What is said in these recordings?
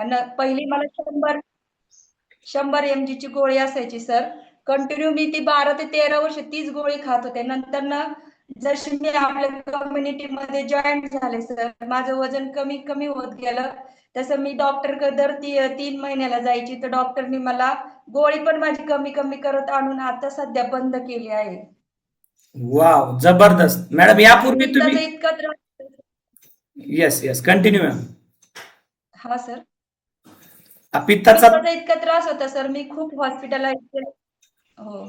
आणि पहिली मला 100 ची गोळी असायची सर. कंटिन्यू मी ती 12 ते 13 वर्ष तीच गोळी खात होते. नंतर ना जशी मी आपल्या कम्युनिटीमध्ये जॉईन झाले सर, माझं वजन कमी कमी होत गेलं. तसं मी डॉक्टरकडे दर 3 महिन्याला जायची, तर डॉक्टरनी मला गोळी पण माझी कमी कमी करत आणून आता सध्या बंद केली आहे. वाव, जबरदस्त मॅडम. आणि यापूर्वी तुम्ही, पित्ताचा इतका त्रास. Yes yes, continue ma'am. हा सर. पित्ताचा, पित्ताचा इतका त्रास होता सर, मी खूप हॉस्पिटलाइज केलं. हो.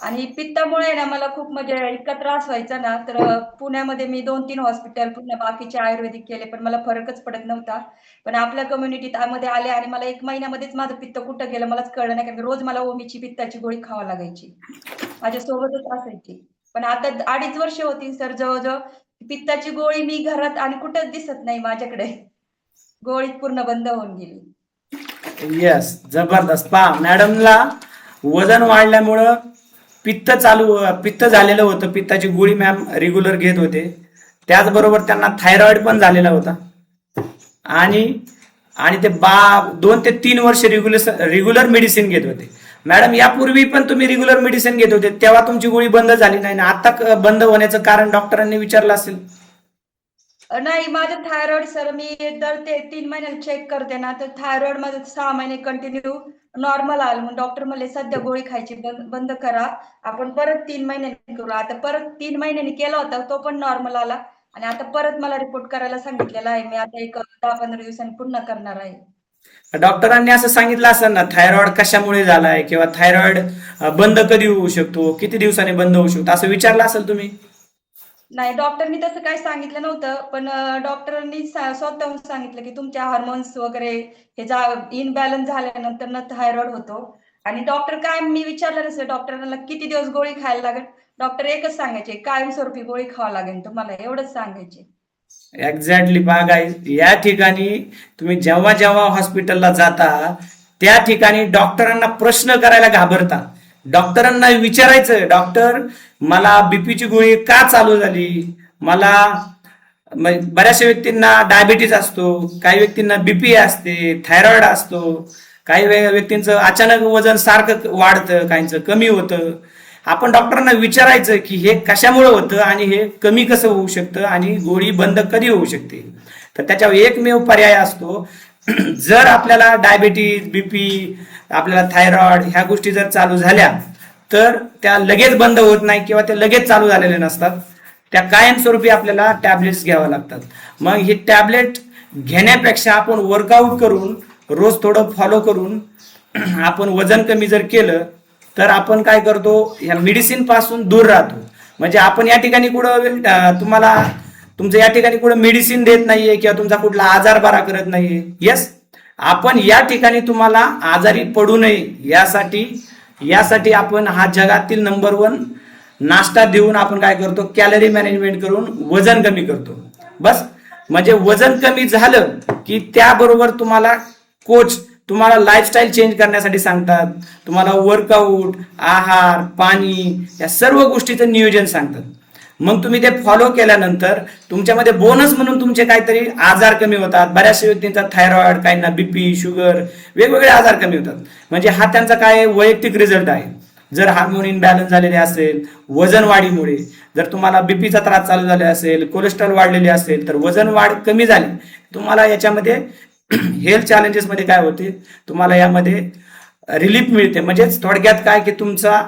आणि पित्तामुळे ना मला खूप म्हणजे इतका त्रास व्हायचा ना, तर पुण्यामध्ये मी 2-3 हॉस्पिटल, पुन्हा बाकीचे आयुर्वेदिक केले, पण मला फरकच पडत नव्हता. पण आपल्या कम्युनिटीत मध्ये आले आणि मला 1 महिन्यामध्येच माझं पित्त कुठं गेलं मलाच कळलं नाही, कारण रोज मला ओमीची पित्ताची गोळी खावा लागायची. माझ्या सोबतच असायची. पण आता 2.5 वर्ष होतील सर जवळ-जवळ, पित्ताची गोळी मी घरात आणि कुठंच दिसत नाही माझ्याकडे. गोळी पूर्ण बंद होऊन गेली. येस, जबरदस्त. पहा, मॅडमला वजन वाढल्यामुळं पित्त झालेलं होतं. पित्ताची गोळी मॅम रेग्युलर घेत होते. त्याचबरोबर त्यांना थायरॉइड पण झालेला होता. आणि आणि ते 2 ते 3 वर्ष रेग्युलर मेडिसिन घेत होते. मॅडम, यापूर्वी पण तुम्ही रेग्युलर मेडिसिन घेत होते, तेव्हा तुमची गोळी बंद झाली नाही ना? आता बंद होण्याचं कारण डॉक्टरांनी विचारलं असेल. नाही, माझं थायरॉइड सर, मी दर ते 3 महिन्याला चेक करते ना, तर थायरॉइड माझं 6 महिने कंटिन्यू नॉर्मल आलं. मग डॉक्टर म्हणले सध्या गोळी खायची बंद करा, आपण परत 3 महिन्यांनी करू. आता परत 3 महिन्यांनी केला होता, तो पण नॉर्मल आला. आणि आता परत मला रिपोर्ट करायला सांगितलेला आहे. मी आता एक 10-15 दिवसांनी पुन्हा करणार आहे. डॉक्टरांनी असं सांगितलं असेल ना, थायरॉइड कशामुळे झालाय, किंवा थायरॉइड बंद कधी होऊ शकतो, किती दिवसांनी बंद होऊ शकतो, असं विचारलं असेल तुम्ही? नाही, डॉक्टरनी तसं काही सांगितलं नव्हतं. पण डॉक्टरांनी स्वतःहून सांगितलं की तुमच्या हार्मोन्स वगैरे हे इनबॅलन्स झाल्यानंतर ना थायरॉइड होतो. आणि डॉक्टर काय, मी विचारलं नसेल डॉक्टरांना किती दिवस गोळी खायला लागेल, डॉक्टर एकच सांगायचे, कायमस्वरूपी गोळी खावा लागेल तुम्हाला, एवढंच सांगायचे. एक्झॅक्टली. पहा गाईज, या ठिकाणी तुम्ही जेव्हा जेव्हा हॉस्पिटलला जाता, त्या ठिकाणी डॉक्टरांना प्रश्न करायला घाबरता. डॉक्टरांना विचारायचं, डॉक्टर मला बीपीची गोळी का चालू झाली, मला बऱ्याचशा व्यक्तींना डायबिटीज असतो, काही व्यक्तींना बीपी असते, थायरॉइड असतो, काही व्यक्तींचं अचानक वजन सारखं वाढतं, काहींचं कमी होतं. आपण डॉक्टरांना विचारायचं की हे कशामुळे होतं आणि हे कमी कसं होऊ शकतं आणि गोळी बंद कधी होऊ शकते. तर त्याच्यावर एकमेव पर्याय असतो. जर आपल्याला डायबिटीज, बीपी, आपल्याला थायरॉइड ह्या गोष्टी जर चालू झाल्या, तर त्या लगेच बंद होत नाही किंवा ते लगेच चालू झालेले नसतात. त्या कायमस्वरूपी आपल्याला टॅबलेट्स घ्याव्या लागतात. मग ही टॅबलेट घेण्यापेक्षा आपण वर्कआउट करून, रोज थोडं फॉलो करून आपण वजन कमी जर केलं, तर आपण काय करतो, ह्या मेडिसिन पासून दूर राहतो. म्हणजे आपण या ठिकाणी कुठं तुम्हाला तुमचं या ठिकाणी कुठं मेडिसिन देत नाहीये किंवा तुमचा कुठला आजार बरा करत नाहीये. येस, आपण या ठिकाणी तुम्हाला आजारी पडू नये यासाठी आपण हा जगातील नंबर 1 नाश्ता देऊन आपण काय करतो, कॅलरी मॅनेजमेंट करून वजन कमी करतो. बस. म्हणजे वजन कमी झालं की त्याबरोबर तुम्हाला कोच तुम्हाला लाईफस्टाईल चेंज करण्यासाठी सांगतात, तुम्हाला वर्कआउट, आहार, पाणी या सर्व गोष्टीचं नियोजन सांगतात. मग तुम्ही ते फॉलो केल्यानंतर तुमच्यामध्ये बोनस म्हणून तुमचे काहीतरी आजार कमी होतात. बऱ्याचशा व्यक्तींचा थायरॉइड, काहींना बीपी, शुगर, वेगवेगळे आजार कमी होतात. म्हणजे हा त्यांचा काय वैयक्तिक रिझल्ट आहे. जर हार्मोन इनबॅलन्स झालेले असेल, वजन वाढीमुळे, जर तुम्हाला बीपीचा त्रास चालू झाला असेल, कोलेस्ट्रॉल वाढलेले असेल, तर वजन वाढ कमी झाली, तुम्हाला याच्यामध्ये हेल्थ चॅलेंजेस मध्ये काय होते, तुम्हाला यामध्ये रिलीफ मिळते. म्हणजेच थोडक्यात काय की तुमचा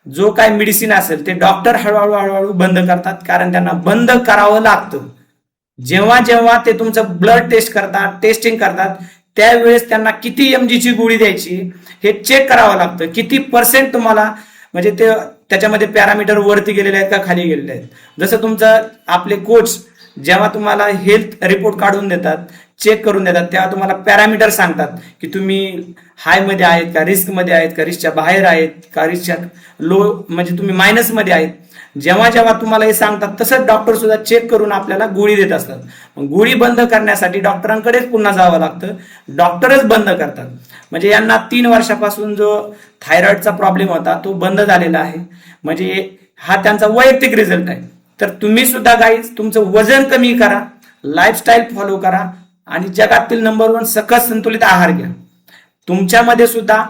जो काय मेडिसिन असेल ते डॉक्टर हळूहळू हळूहळू बंद करतात, कारण त्यांना बंद करावं लागतं. जेव्हा जेव्हा ते तुमचं ब्लड टेस्टिंग करतात, त्यावेळेस त्यांना किती mg ची गोळी द्यायची हे चेक करावं लागतं. किती % तुम्हाला, म्हणजे ते त्याच्यामध्ये पॅरामीटर वरती गेलेले आहेत का खाली गेलेले आहेत. जसं तुमचं आपले कोच जेव्हा तुम्हाला हेल्थ रिपोर्ट काढून देतात, चेक करून देतात, तेव्हा तुम्हाला पॅरामीटर सांगतात की तुम्ही हाय मध्ये आहेत का, रिस्क मध्ये आहेत का, रिस्कच्या बाहेर आहेत का, रिस्कच्या लो म्हणजे तुम्ही मायनस मध्ये आहेत. जेव्हा जेव्हा तुम्हाला हे सांगतात, तसंच डॉक्टर सुद्धा चेक करून आपल्याला गोळी देत असतात. मग गोळी बंद करण्यासाठी डॉक्टरांकडेच पुन्हा जावं लागतं, डॉक्टरच बंद करतात. म्हणजे यांना 3 वर्षापासून जो थायरॉइडचा प्रॉब्लेम होता तो बंद झालेला आहे. म्हणजे हा त्यांचा वैयक्तिक रिझल्ट आहे. तर तुम्ही सुद्धा गाईज तुमचं वजन कमी करा, लाईफस्टाईल फॉलो करा, आणि जगातील नंबर 1 सकस संतुलित आहार घ्या. तुमच्यामध्ये सुद्धा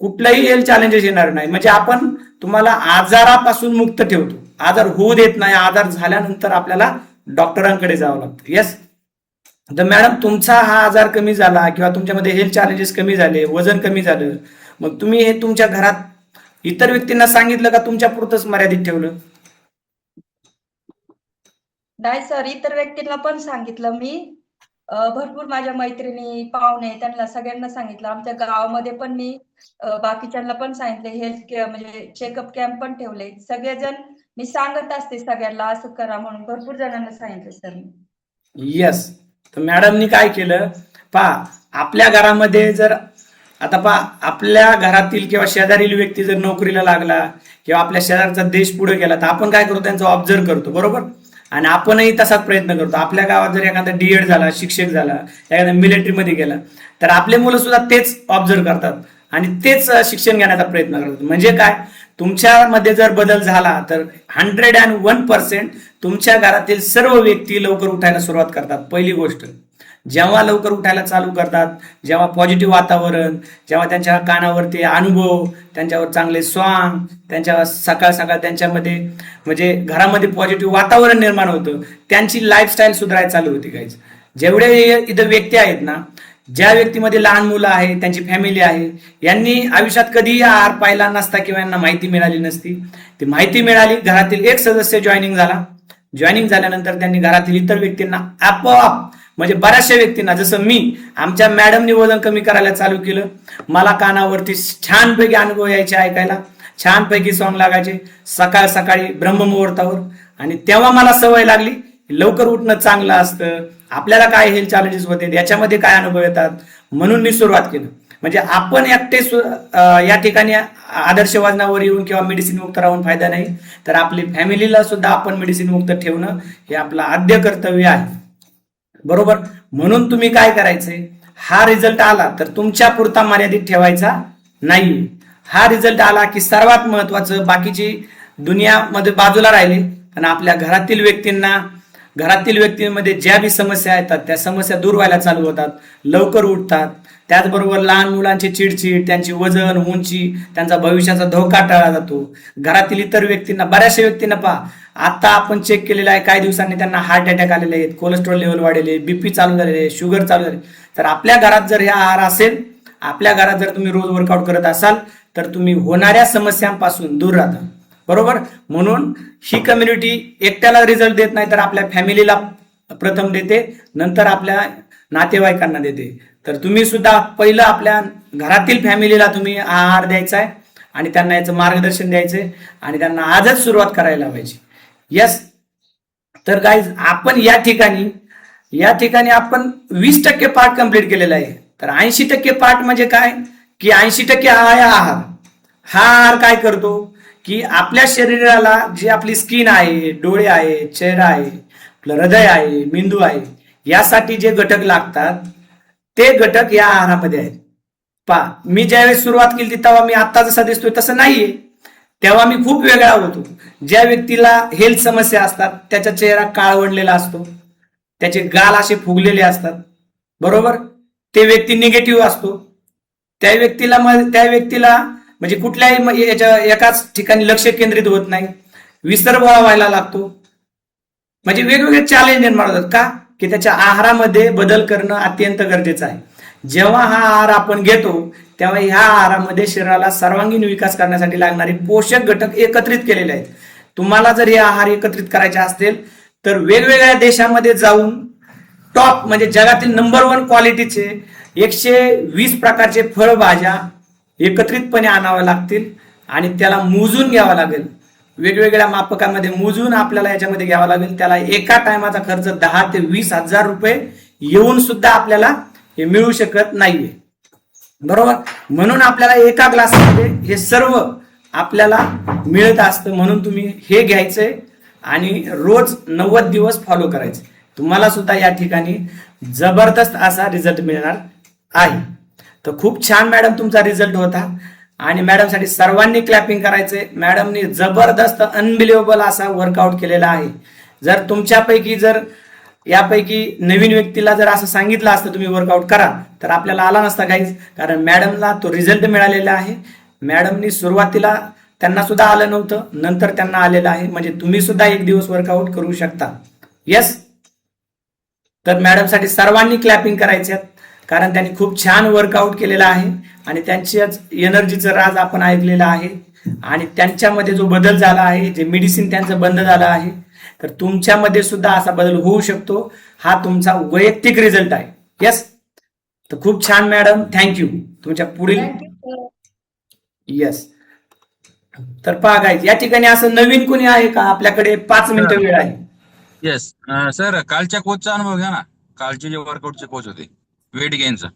कुठलाही हेल्थ चॅलेंजेस येणार नाही. म्हणजे आपण तुम्हाला आजारापासून मुक्त ठेवतो. आजार होऊ देत नाही. आजार झाल्यानंतर आपल्याला डॉक्टरांकडे जावं लागतं. येस. तर मॅडम तुमचा हा आजार कमी झाला किंवा तुमच्यामध्ये हेल्थ चॅलेंजेस कमी झाले, वजन कमी झालं, मग तुम्ही हे तुमच्या घरात इतर व्यक्तींना सांगितलं का तुमच्या पुरतच मर्यादित ठेवलं? नाही सर, इतर व्यक्तींना पण सांगितलं मी. भरपूर माझ्या मैत्रिणी, पाहुणे त्यांना सगळ्यांना सांगितलं. आमच्या गावामध्ये पण मी बाकीच्यांना पण सांगितले. हेल्थ म्हणजे चेकअप कॅम्प पण ठेवले. सगळेजण मी सांगत असते सगळ्यांना असं करा म्हणून. भरपूर जणांना सांगितलं सर मी. येस. तर मॅडमनी काय केलं पहा, आपल्या घरामध्ये जर आता पहा, आपल्या घरातील किंवा शेजारील व्यक्ती जर नोकरीला लागला किंवा आपल्या शेजारचा देश पुढे गेला तर आपण काय करतो, त्यांचा ऑब्झर्व करतो. बरोबर. आणि आपणही तसाच प्रयत्न करतो. आपल्या गावात जर एखादा डीएड झाला, शिक्षक झाला, एखादा मिलिटरीमध्ये गेला तर आपले मुलं सुद्धा तेच ऑब्झर्व करतात आणि तेच शिक्षण घेण्याचा प्रयत्न करतात. म्हणजे काय, तुमच्यामध्ये जर बदल झाला तर 101% तुमच्या घरातील सर्व व्यक्ती लवकर उठायला सुरुवात करतात. पहिली गोष्ट, जेव्हा लवकर उठायला चालू करतात, जेव्हा पॉझिटिव्ह वातावरण, जेव्हा त्यांच्या कानावरती अनुभव, त्यांच्यावर चांगले सॉंग, त्यांच्या सकाळ सकाळ त्यांच्यामध्ये म्हणजे घरामध्ये पॉझिटिव्ह वातावरण निर्माण होतं, त्यांची लाईफस्टाईल सुधारायला चालू होती. गाईज, जेवढे इथं व्यक्ती आहेत ना, ज्या व्यक्तीमध्ये लहान मुलं आहे, त्यांची फॅमिली आहे, यांनी आयुष्यात कधीही आहार पाहिला नसता किंवा यांना माहिती मिळाली नसती. ती माहिती मिळाली, घरातील एक सदस्य जॉईनिंग झाला. जॉईनिंग झाल्यानंतर त्यांनी घरातील इतर व्यक्तींना आपोआप म्हणजे बऱ्याचशा व्यक्तींना, जसं मी, आमच्या मॅडमनी वजन कमी करायला चालू केलं. मला कानावरती छानपैकी अनुभव यायचे ऐकायला, छानपैकी सॉंग लागायचे सकाळ सकाळी ब्रह्ममुहूर्तावर. आणि तेव्हा मला सवय लागली लवकर उठणं चांगलं असतं, आपल्याला काय हेल्थ चॅलेंजेस होते, याच्यामध्ये काय अनुभव येतात, म्हणून मी सुरुवात केलं. म्हणजे आपण एकटे या ठिकाणी आदर्श वजनावर येऊन किंवा मेडिसिन मुक्त राहून फायदा नाही, तर आपली फॅमिलीला सुद्धा आपण मेडिसिन मुक्त ठेवणं हे आपलं आद्य कर्तव्य आहे. बरोबर. म्हणून तुम्ही काय करायचंय, हा रिझल्ट आला तर तुमच्या पुरता मर्यादित ठेवायचा नाही. हा रिझल्ट आला की सर्वात महत्वाचं, बाकीची दुनियामध्ये बाजूला राहिली आणि आपल्या घरातील व्यक्तींमध्ये ज्या बी समस्या येतात त्या समस्या दूर व्हायला चालू होतात, लवकर उठतात. त्याचबरोबर लहान मुलांची चिडचिड, त्यांची वजन, उंची, त्यांचा भविष्याचा धोका टाळला जातो. घरातील इतर व्यक्तींना, बऱ्याचशा व्यक्तींना पहा, आता आपण चेक केलेलं आहे, काही दिवसांनी त्यांना हार्ट अटॅक आलेले आहेत, कोलेस्ट्रॉल लेवल वाढलेले, बीपी चालू झालेले, शुगर चालू झाले. तर आपल्या घरात जर हे आहार असेल, आपल्या घरात जर तुम्ही रोज वर्कआउट करत असाल तर तुम्ही होणाऱ्या समस्यांपासून दूर राहता. बरोबर. म्हणून ही कम्युनिटी एकट्याला रिझल्ट देत नाही, तर आपल्या फॅमिलीला प्रथम देते, नंतर आपल्या नातेवाईकांना देते. तर तुम्ही सुद्धा पहिलं आपल्या घरातील फॅमिलीला तुम्ही आहार द्यायचा आहे आणि त्यांना याचं मार्गदर्शन द्यायचंय आणि त्यांना आजच सुरुवात करायला पाहिजे. यस. तर गाईज, आपण या ठिकाणी आपण 20% पार्ट कम्प्लीट केलेला आहे. तर 80% पार्ट म्हणजे काय की 80% हा आहे आहार. हा आहार काय करतो की आपल्या शरीराला जी आपली स्किन आहे, डोळे आहे, चेहरा आहे, आपलं हृदय आहे, मेंदू आहे, यासाठी जे घटक लागतात ते घटक या आहारामध्ये आहेत. पहा, मी ज्यावेळेस सुरुवात केली तेव्हा मी आता जसा दिसतोय तसं नाहीये. तेव्हा मी खूप वेगळा होतो. ज्या व्यक्तीला हेल्थ समस्या असतात त्याचा चेहरा काळवंडलेला असतो, त्याचे गाल असे फुगलेले असतात. बरोबर. ते व्यक्ती निगेटिव्ह असतो. त्या व्यक्तीला म्हणजे कुठल्याही एकाच ठिकाणी लक्ष केंद्रित होत नाही, विसरभोळा व्हायला लागतो. म्हणजे वेगवेगळे चॅलेंज निर्माण होतात. का की त्याच्या आहारामध्ये बदल करणं अत्यंत गरजेचं आहे. जेव्हा हा आहार आपण घेतो तेव्हा ह्या आहारामध्ये शरीराला सर्वांगीण विकास करण्यासाठी लागणारे पोषक घटक एकत्रित केलेले आहेत. तुम्हाला जर हे आहार एकत्रित करायचे असतील तर वेगवेगळ्या देशामध्ये जाऊन टॉप म्हणजे जगातील नंबर 1 क्वालिटीचे 120 प्रकारचे फळभाज्या एकत्रितपणे आणाव्या लागतील आणि त्याला मोजून घ्यावा लागेल. वेगवेगळ्या मापकामध्ये मोजून आपल्याला याच्यामध्ये घ्यावा लागेल. त्याला एका टायमाचा खर्च 10 ते 20 हजार रुपये येऊन सुद्धा आपल्याला हे मिळू शकत नाहीये. बरोबर. म्हणून आपल्याला एका ग्लासमध्ये हे सर्व आपल्याला मिळत असतं. म्हणून तुम्ही हे घ्यायचंय आणि रोज 90 दिवस फॉलो करायचे. तुम्हाला सुद्धा या ठिकाणी जबरदस्त असा रिझल्ट मिळणार आहे. तर खूप छान मॅडम तुमचा रिझल्ट होता आणि मॅडमसाठी सर्वांनी क्लॅपिंग करायचंय. मॅडमनी जबरदस्त अनबिलिव्हेबल असा वर्कआउट केलेला आहे. जर तुमच्यापैकी जर यापैकी नवीन व्यक्तीला जर असं सांगितलं असतं तुम्ही वर्कआउट करा तर आपल्याला आला नसता काहीच, कारण मॅडमला तो रिझल्ट मिळालेला आहे. मॅडमनी सुरुवातीला त्यांना सुद्धा आलं नव्हतं, नंतर त्यांना आलेलं आहे. म्हणजे तुम्ही सुद्धा एक दिवस वर्कआउट करू शकता. येस, तर मॅडमसाठी सर्वांनी क्लॅपिंग करायचे, कारण त्यांनी खूप छान वर्कआउट केलेला आहे आणि त्यांच्याच एनर्जीचं राज आपण ऐकलेलं आहे आणि त्यांच्यामध्ये जो बदल झाला आहे, जे मेडिसिन त्यांचं बंद झालं आहे, तर तुमच्यामध्ये सुद्धा असा बदल होऊ शकतो. हा तुमचा वैयक्तिक रिझल्ट आहे. येस, तर खूप छान मॅडम, थँक्यू. तुमच्या पुढील थँक्यू. येस, तर पहा गाईज, या ठिकाणी असं नवीन कोणी आहे का? आपल्याकडे 5 मिनिटं वेळ आहे. येस सर, कालच्या कोचचा अनुभव घ्या ना. कालचे जे वर्कआउटचे कोच होते वेट गेनचं.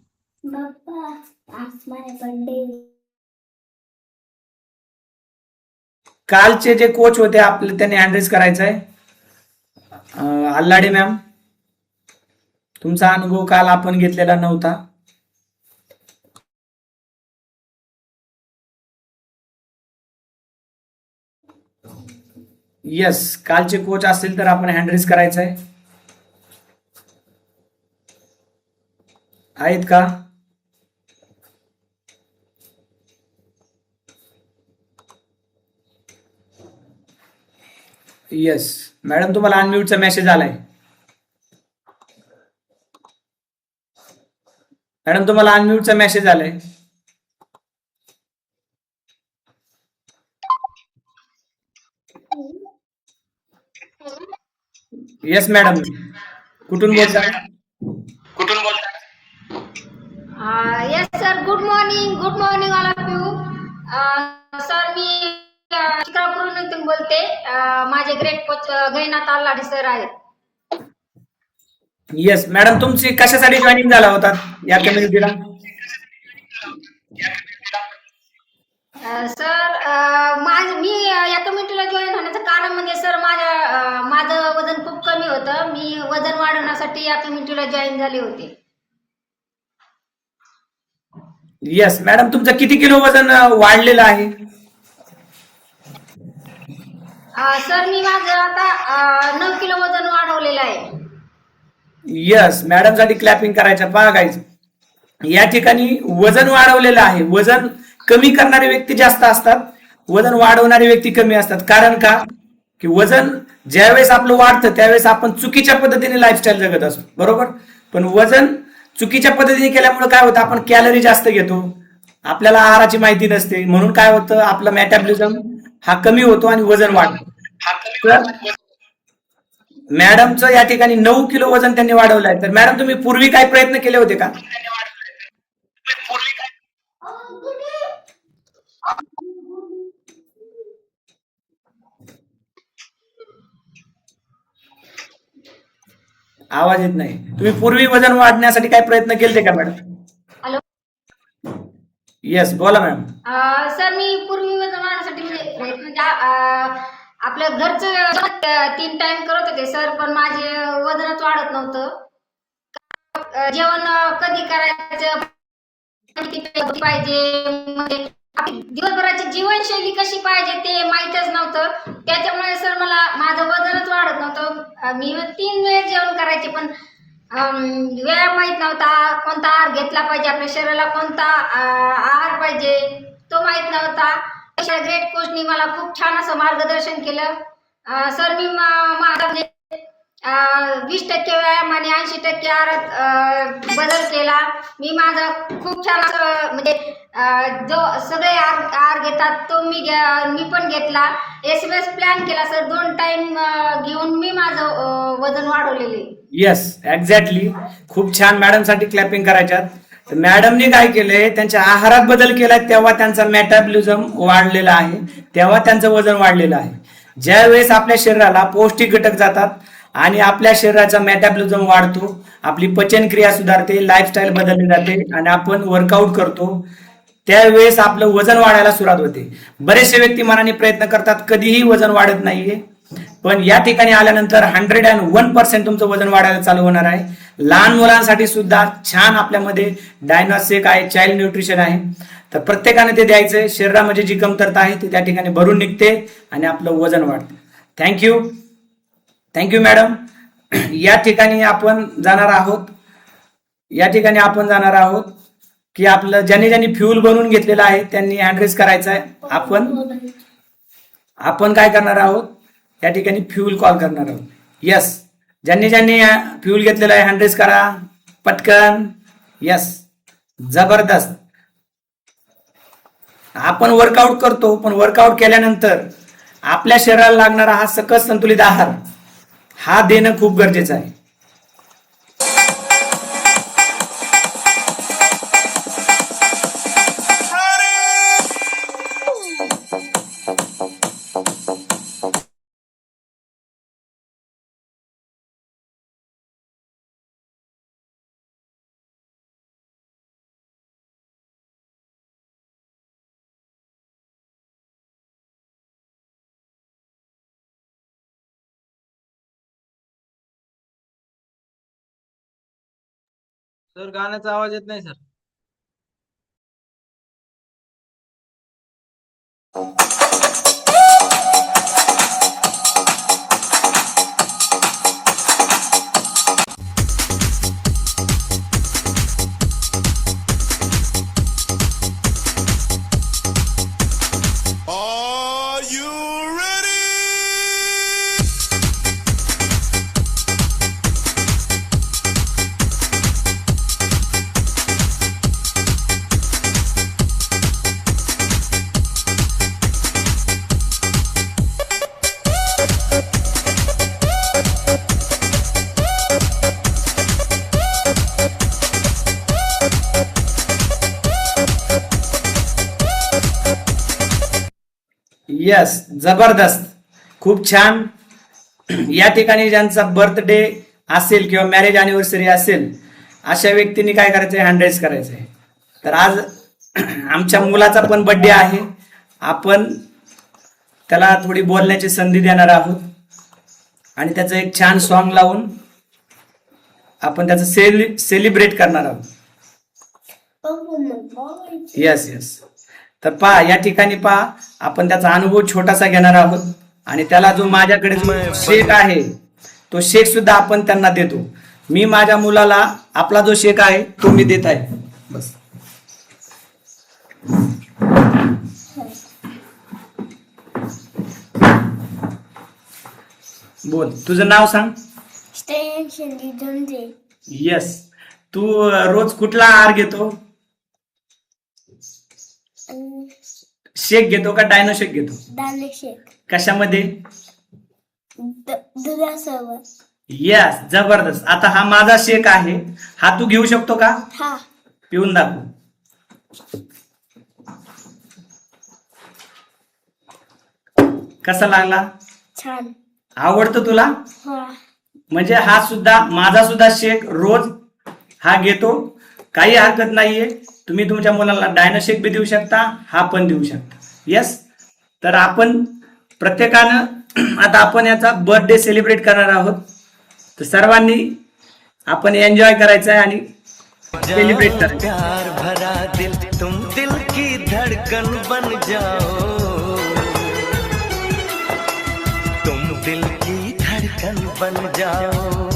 कालचे जे कोच होते आपले, त्यांनी ऍड्रेस करायचा आहे. आल्लाडे मॅम, तुमचा अनुभव काल आपण घेतलेला नव्हता. येस, कालचे कोच असतील तर आपण हँडरेस करायचं आहे. आहेत का? येस मॅडम, तुम्हाला अनम्यूटचा मेसेज आलाय. मॅडम, तुम्हाला अनम्यूटचा मेसेज आलाय. येस मॅडम, कुठून बोलताय? Yes sir, good morning all of you. Sir, मी चित्रापूरहून बोलते. माझे great coach Gainath Allade sir आहेत. येस मॅडम, तुमची कशासाठी जॉईनिंग झाला होता या कम्युनिटीला? सर, मी या कमिटीला जॉईन होण्याचं कारण म्हणजे सर, माझं वजन खूप कमी होतं. मी वजन वाढवण्यासाठी या कमिटीला जॉईन झाले होते. येस मॅडम, तुमचं किती किलो वजन वाढलेलं आहे? सर, मी माझं आता 9 किलो वजन वाढवलेलं आहे. येस, मॅडम साठी क्लॅपिंग करायचं. पहा गाईज, या ठिकाणी वजन वाढवलेलं आहे. वजन कमी करणारे व्यक्ती जास्त असतात, वजन वाढवणारे व्यक्ती कमी असतात. कारण का? की वजन ज्यावेळेस आपलं वाढतं त्यावेळेस आपण चुकीच्या पद्धतीने लाईफस्टाईल जगत असतो, बरोबर. पण वजन चुकीच्या पद्धतीने केल्यामुळे काय होतं, आपण कॅलरी जास्त घेतो, आपल्याला आहाराची माहिती नसते, म्हणून काय होतं, आपला मेटाबॉलिझम हा कमी होतो आणि वजन वाढतं. तर मॅडमचं या ठिकाणी 9 किलो वजन त्यांनी वाढवलं आहे. तर मॅडम, तुम्ही पूर्वी काय प्रयत्न केले होते का? आवाज येत नाही. तुम्ही पूर्वी वजन वाढण्यासाठी काय प्रयत्न केले का मॅडम? हॅलो. येस, बोला मॅडम. सर, मी पूर्वी वजन वाढवण्यासाठी म्हणजे आपल्या घरचं 3 टाइम करत होते सर, पण माझे वजनच वाढत नव्हतं. जेवण कधी करायचं, किती पाहिजे, म्हणजे आपली दिवसभराची जीवनशैली कशी पाहिजे ते माहीतच नव्हतं. त्याच्यामुळे सर मला माझं वजनच वाढत नव्हतं. मी 3 वेळेस जेवण करायचे, पण वेळ माहित नव्हता. कोणता आहार घेतला पाहिजे, आपल्या शरीराला कोणता आहार पाहिजे तो माहित नव्हता. अशा ग्रेट कोचनी मला खूप छान असं मार्गदर्शन केलं. सर, मी माझा म्हणजे 20% व्यायाम आणि 80% आहारात बदल केला. मी माझा खूप छान असं म्हणजे जो सगळे आहार घेतात तो मी पण घेतला. SMS प्लॅन केला सर. 2 टाइम घेऊन मी माझं वजन वाढवलेले. Yes, exactly. खूप छान. मॅडम साठी क्लॅपिंग करायच्यात. मॅडमने काय केलंय, त्यांच्या आहारात बदल केलाय, तेव्हा त्यांचा मेटाबॉलिझम वाढलेला आहे, तेव्हा त्यांचं वजन वाढलेलं आहे. ज्या वेळेस आपल्या शरीराला पौष्टिक घटक जातात आणि आपल्या शरीराचा मेटाबॉलिझम वाढतो, आपली पचनक्रिया सुधारते, लाईफस्टाईल बदलली जाते आणि आपण वर्कआउट करतो, त्यावेळेस आपलं वजन वाढायला सुरुवात होते. बरेचसे व्यक्ती मनाने प्रयत्न करतात, कधीही वजन वाढत नाहीये, पण या ठिकाणी आल्यानंतर 101% तुमचं वजन वाढायला चालू होणार आहे. लहान मुलांसाठी सुद्धा छान आपल्यामध्ये डायनॉस्टिक आहे, चाइल्ड न्यूट्रिशन आहे, तर प्रत्येकाने ते द्यायचंय. शरीरामध्ये जी कमतरता आहे ती त्या ठिकाणी भरून निघते आणि आपलं वजन वाढतं. Thank you madam. या ठिकाणी आपण जाणार आहोत की आपलं ज्यांनी फ्युल बनवून घेतलेलं आहे त्यांनी हँड करायचं आहे. आपण काय करणार आहोत, या ठिकाणी फ्युल कॉल करणार आहोत. यस, ज्यांनी फ्युल घेतलेलं आहे हँड करा पटकन. यस, जबरदस्त. आपण वर्कआउट करतो, पण वर्कआउट केल्यानंतर आपल्या शरीराला लागणारा हा सकस संतुलित आहार हा देणं खूप गरजेचं आहे. सर गाण्याचा आवाज येत नाही sir. Are you ready? Yes, जबरदस्त, खूप छान. या ठिकाणी ज्यांचा बर्थडे असेल किंवा मॅरेज अॅनिव्हर्सरी असेल अशा व्यक्तींनी काय करायचंय, हँड करायचंय. तर आज आमच्या मुलाचा पण बर्थडे आहे. आपण त्याला थोडी बोलण्याची संधी देणार आहोत आणि त्याचं एक छान सॉन्ग लावून आपण त्याचं सेलिब्रेट करणार आहोत. Yes yes. तर पहा, या ठिकाणी पहा, आपण त्याचा अनुभव छोटासा घेणार आहोत आणि त्याला जो माझ्याकडे जो शेक आहे तो शेक सुद्धा आपण त्यांना देतो. मी माझ्या मुलाला आपला जो शेक आहे तो मी देत आहे. बस. बोल, तुझं नाव सांग. यस. तू रोज कुठला आहार घेतो? शेक घेतो का डायनो शेक घेतो? कशामध्ये? दुधासोबत. यस, जबरदस्त. आता हा माझा शेक आहे, हा तू घेऊ शकतो का? हा. पिऊन दाखव. कसा लागला? छान. आवडतो तुला? हा. म्हणजे हा सुद्धा माझा सुद्धा शेक रोज हा घेतो, काही हरकत नाहीये. तुम्ही तुमच्या मुलाला डायनो शेक बी देऊ शकता, हा पण देऊ शकता. यस. तर आपण प्रत्येकानं आता आपण याचा बर्थडे सेलिब्रेट करणार आहोत. तर सर्वांनी आपण एन्जॉय करायचं आहे आणि सेलिब्रेट करायचं. प्यार भरा दिल, तुम दिल की धड़कन बन जाओ, तुम दिल की धड़कन बन जाओ.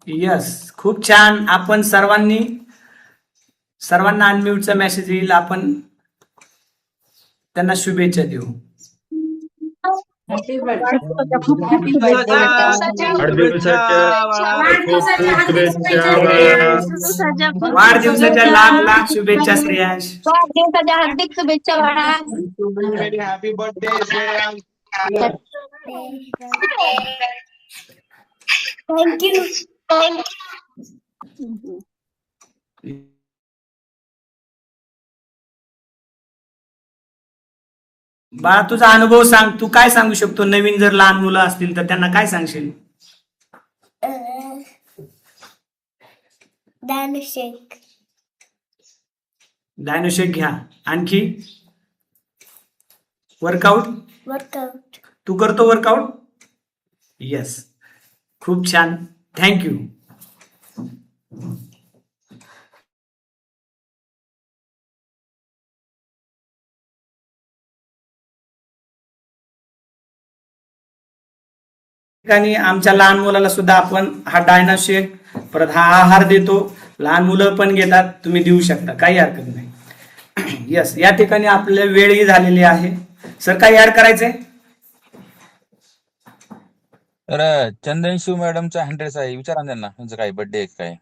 यस, खूप छान. आपण सर्वांना अनम्यूटचा मेसेज येईल, आपण त्यांना शुभेच्छा देऊ. वाढदिवसाच्या खूप खूप शुभेच्छा. वाढदिवसाच्या लाख लाख शुभेच्छा श्रेयांश. वाढदिवसाच्या हार्दिक शुभेच्छा बाळा. Happy birthday. थँक्यू. बाळा, तुझा अनुभव सांग. तू काय सांगू शकतो? नवीन जर लहान मुलं असतील तर त्यांना काय सांगशील? डायनोशेक घ्या. आणखी वर्कआउट तू करतो वर्कआउट? येस, खूप छान. थँक्यू. ठिकाणी आमच्या लहान मुलाला सुद्धा आपण हा डायनाशेक परत हा आहार देतो. लहान मुलं पण घेतात, तुम्ही देऊ शकता, काही हरकत नाही. यस, या ठिकाणी आपल्या वेळही झालेली आहे. सर, काही ऍड करायचंय? तर चंदन शिव मॅडमचा 100 आहे, विचारा त्यांना त्यांचं काय बर्थडे आहे काय.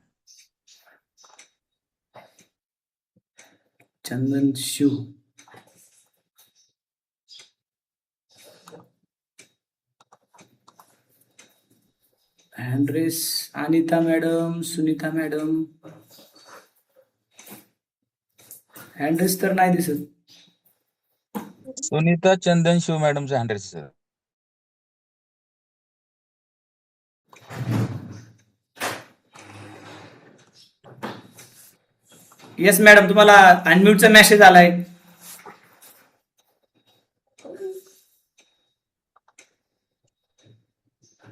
चंदन शिव, हँड्रेस, अनिता मॅडम, सुनीता मॅडम. हँड्रेस तर नाही दिसत. सुनीता चंदन शिव मॅडमचा 100 सर. येस मॅडम, तुम्हाला अनम्यूटचा मेसेज आलाय.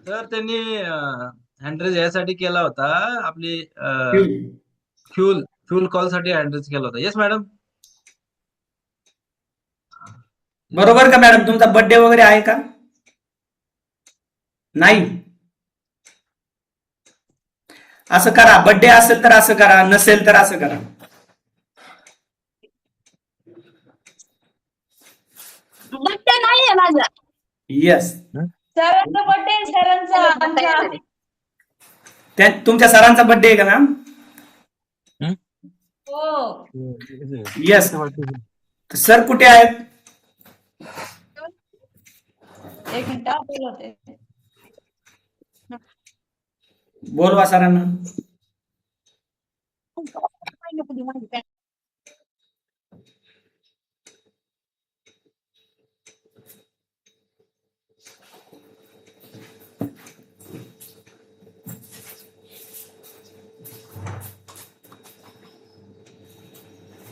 तर त्यांनी हँड्रेज यासाठी केला होता, आपली फ्यूल कॉल साठी हँड्रेज केला होता. Yes madam. बरोबर का मॅडम? तुमचा बर्थडे वगैरे आहे का? नाही. असं करा, बर्थडे असेल तर असं करा, नसेल तर असं करा. बर्थडे नाही आहे माझा. येस, सरांचा बर्थडे, सरांचा. तुमच्या सरांचा बर्थडे आहे का मॅम? हो. येस. सर कुठे आहेत? एक मिनिट बोलवते. बोलवा सरांना.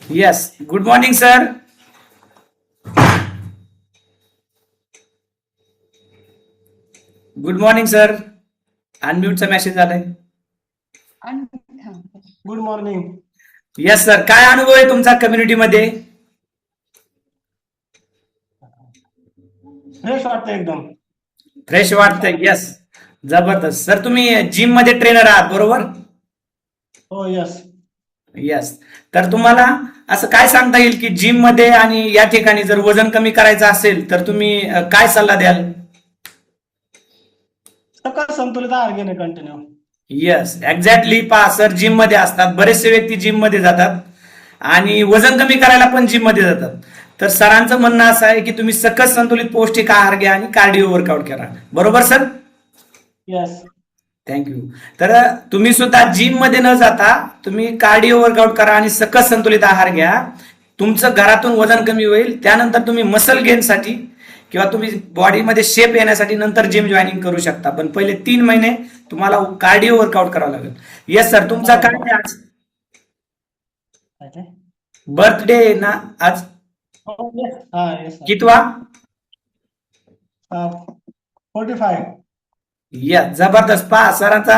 Yes, good morning sir. Good morning sir. अनम्यूटचा मेसेज आलाय. Good morning. येस सर, काय अनुभव आहे तुमचा कम्युनिटीमध्ये? फ्रेश वाटतं एकदम. फ्रेश वाटतंय. येस, जबरदस्त. सर, तुम्ही जिम मध्ये ट्रेनर आहात बरोबर? हो. यस. येस. तर तुम्हाला असं काय सांगता येईल की जिम मध्ये आणि या ठिकाणी जर वजन कमी करायचं असेल तर तुम्ही काय सल्ला द्याल? सकाळ संतुलित आहार घेणे कंटिन्यू. Yes, exactly. पहा सर, जिम मध्ये असतात, बरेचसे व्यक्ती जिम मध्ये जातात आणि वजन कमी करायला पण जिम मध्ये जातात. तर सरांचं म्हणणं असं आहे की तुम्ही सकस संतुलित पौष्टिक आहार घ्या आणि कार्डिओ वर्कआउट करा. बरोबर सर? यस. थँक्यू. तर तुम्ही सुद्धा जिम मध्ये न जाता तुम्ही कार्डिओ वर्कआउट करा आणि सकस संतुलित आहार घ्या. तुमचं घरातून वजन कमी होईल. त्यानंतर तुम्ही मसल गेनसाठी किंवा तुम्ही बॉडीमध्ये शेप येण्यासाठी नंतर जिम जॉईनिंग करू शकता. पण पहिले 3 महिने तुम्हाला कार्डिओ वर्कआउट करावं लागेल. येस सर, तुमचा काय आज बर्थडे ना आज? कितवा? 45. येस, जबरदस्त. पहा सरांचा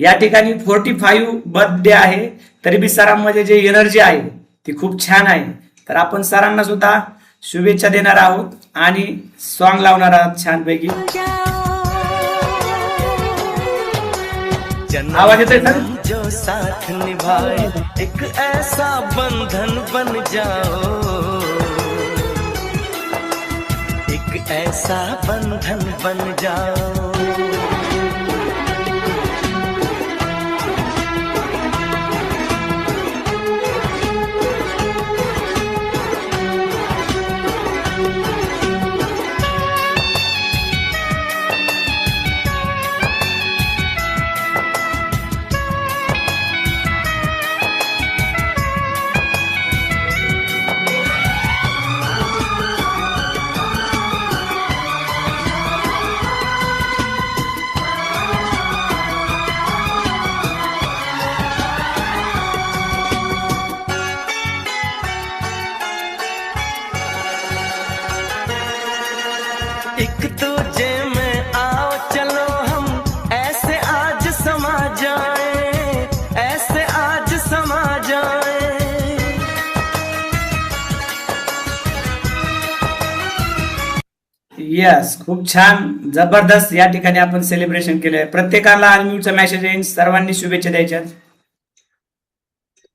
या ठिकाणी 45 बर्थडे आहे, तरी बी सरांमध्ये जे एनर्जी आहे ती खूप छान आहे. तर आपण सरांना सुद्धा शुभेच्छा देणार आहोत आणि सॉन्ग लावणार आहोत छानपैकी. आवाज येतोय सर? जन्म जो साथ निभाए एक ऐसा बंधन बन जाओ, एक ऐसा बंधन बन जाओ। एक दूजे में आओ चलो हम ऐसे आज समा जाए, ऐसे आज समा जाए। यस, खूप छान, जबरदस्त. या ठिकाणी आपण सेलिब्रेशन केलंय. प्रत्येकाला अनम्यूटचा मेसेज येईल. सर्वांनी शुभेच्छा द्यायच्या.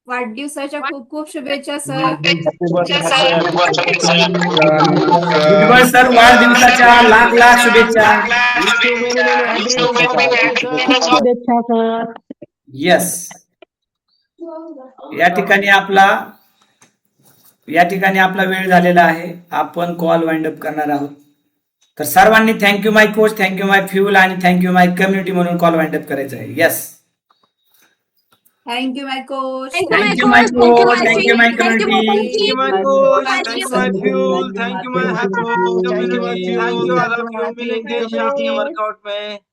वाढदिवसाच्या खूप खूप शुभेच्छा सर. भुजबळ सर, वाढदिवसाच्या लाख लाख शुभेच्छा. यस, या ठिकाणी आपला वेळ झालेला आहे. आपण कॉल वाइंड अप करणार आहोत. तर सर्वांनी थँक्यू माय कोच, थँक्यू माय फ्युल आणि थँक्यू माय कम्युनिटी म्हणून कॉल वाइंड अप करायचा आहे. Yes, thank you my coach. Thank you my coach, thank you my community. Thank you, my coach. Thank you, my fuel. Thank you, my community. Thank you, I love you. मिलेंगे शाम के workout में.